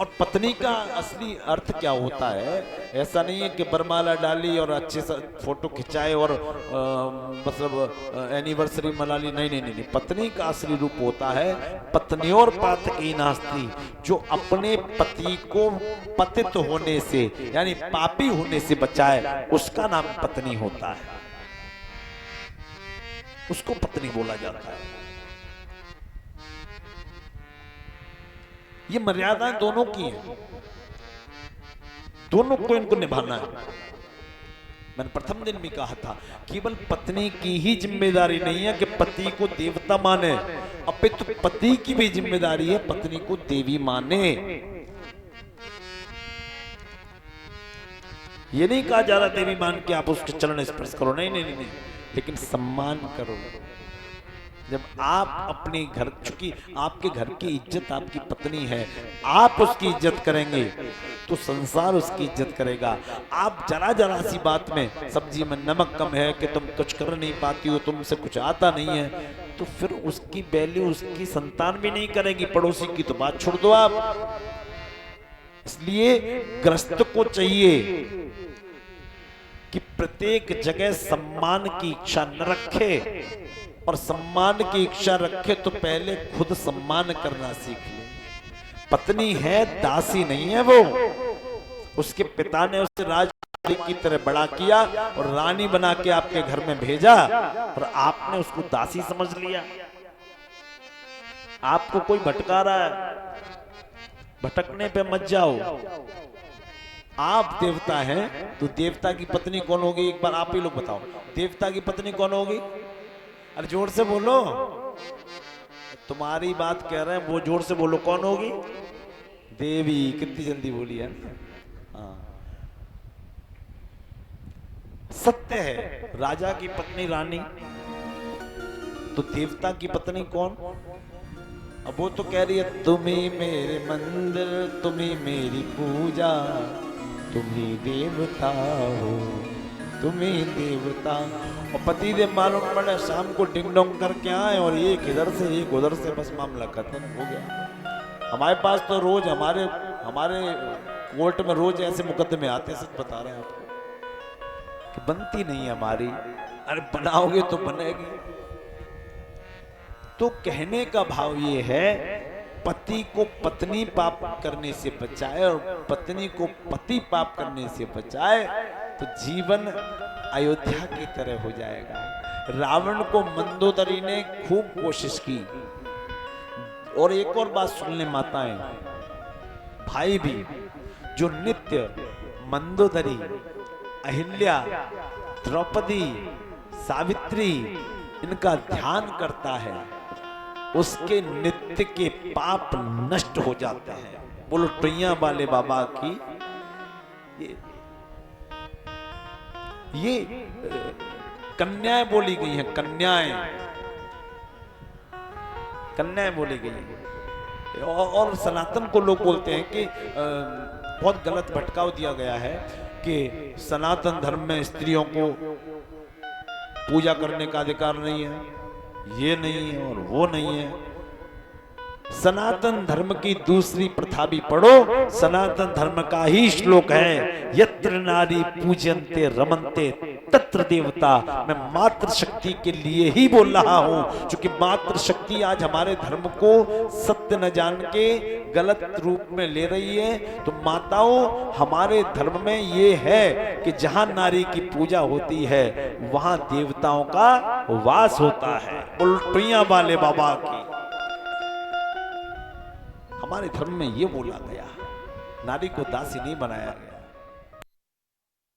और पत्नी का असली अर्थ क्या होता है? ऐसा नहीं है कि बरमाला डाली और अच्छे से फोटो खिंचाए और मतलब एनिवर्सरी मना ली। नहीं नहीं नहीं नहीं, पत्नी का असली रूप होता है पत्नियोर पातकी नास्ती, जो अपने पति को पतित होने से यानी पापी होने से बचाए, उसका नाम पत्नी होता है, उसको पत्नी बोला जाता है। ये मर्यादाएं दोनों की हैं, दोनों को इनको निभाना है। मैंने प्रथम दिन भी कहा था, केवल पत्नी की ही जिम्मेदारी नहीं है कि पति को देवता माने, अपितु पति की भी जिम्मेदारी है पत्नी को देवी माने। ये नहीं कहा जा रहा देवी मान के आप उसके चरण स्पर्श करो, नहीं नहीं नहीं, नहीं। लेकिन सम्मान करो। जब आप अपने घर, चूंकि आपके घर की इज्जत आपकी पत्नी है, आप उसकी इज्जत करेंगे तो संसार उसकी इज्जत करेगा। आप जरा जरा सी बात में, सब्जी में नमक कम है कि तुम कुछ कर नहीं पाती हो, तुमसे कुछ आता नहीं है, तो फिर उसकी वैल्यू उसकी संतान भी नहीं करेगी, पड़ोसी की तो बात छोड़ दो आप। इसलिए गृहस्थ को चाहिए कि प्रत्येक जगह सम्मान की इच्छा न रखे, और सम्मान की इच्छा रखे तो पहले खुद सम्मान करना सीख ले। पत्नी है, दासी नहीं है वो। उसके पिता ने उसे राजकुमारी की तरह बड़ा किया और रानी बना के आपके घर में भेजा, और आपने उसको दासी समझ लिया। आपको कोई भटका रहा है, भटकने पे मत जाओ। आप देवता हैं तो देवता की पत्नी कौन होगी? एक बार आप ही लोग बताओ, देवता की पत्नी कौन होगी? अरे जोर से बोलो, तुम्हारी बात कह रहे हैं, वो जोर से बोलो, कौन होगी? देवी। कितनी जल्दी बोली है। हाँ, सत्य है। राजा की पत्नी रानी, तो देवता की पत्नी कौन? अब वो तो कह रही है, तुम ही मेरे मंदिर, तुम ही मेरी पूजा, तुम ही देवता हो, तुम ही देवता। और पति देव मालूम पड़े शाम को डिंग डोंग करके आए और एक इधर से एक उधर से, बस मामला खत्म हो गया। हमारे पास तो रोज हमारे कोर्ट में रोज ऐसे मुकदमे आते हैं, सच बता रहे हैं आपको, कि बनती नहीं है हमारी। अरे बनाओगे तो बनेगी। तो कहने का भाव ये है, पति को पत्नी पाप करने से बचाए और पत्नी को पति पाप करने से बचाए तो जीवन अयोध्या की तरह हो जाएगा। रावण को मंदोदरी ने खूब कोशिश की। और एक और बात सुन ले माताएं, भाई भी, जो नित्य मंदोदरी, अहिल्या, द्रौपदी, सावित्री इनका ध्यान करता है, उसके नित्य के पाप नष्ट हो जाते हैं। बोलो टैया वाले बाबा की ये कन्याएं बोली गई हैं, कन्याएं बोली गई हैं। और सनातन को लोग बोलते हैं कि बहुत गलत भटकाव दिया गया है कि सनातन धर्म में स्त्रियों को पूजा करने का अधिकार नहीं है, ये नहीं है और वो नहीं है। सनातन धर्म की दूसरी प्रथा भी पढ़ो, सनातन धर्म का ही श्लोक है, यत्र नारी पूजन्ते रमन्ते तत्र देवता। मैं मातृ शक्ति के लिए ही बोल रहा हूं, क्योंकि मातृ शक्ति आज हमारे धर्म को सत्य न जान के गलत रूप में ले रही है। तो माताओं, हमारे धर्म में ये है कि जहां नारी की पूजा होती है वहां देवताओं का वास होता है। उल्टियां वाले बाबा की हमारे धर्म में ये बोला गया, नारी को दासी नहीं बनाया गया।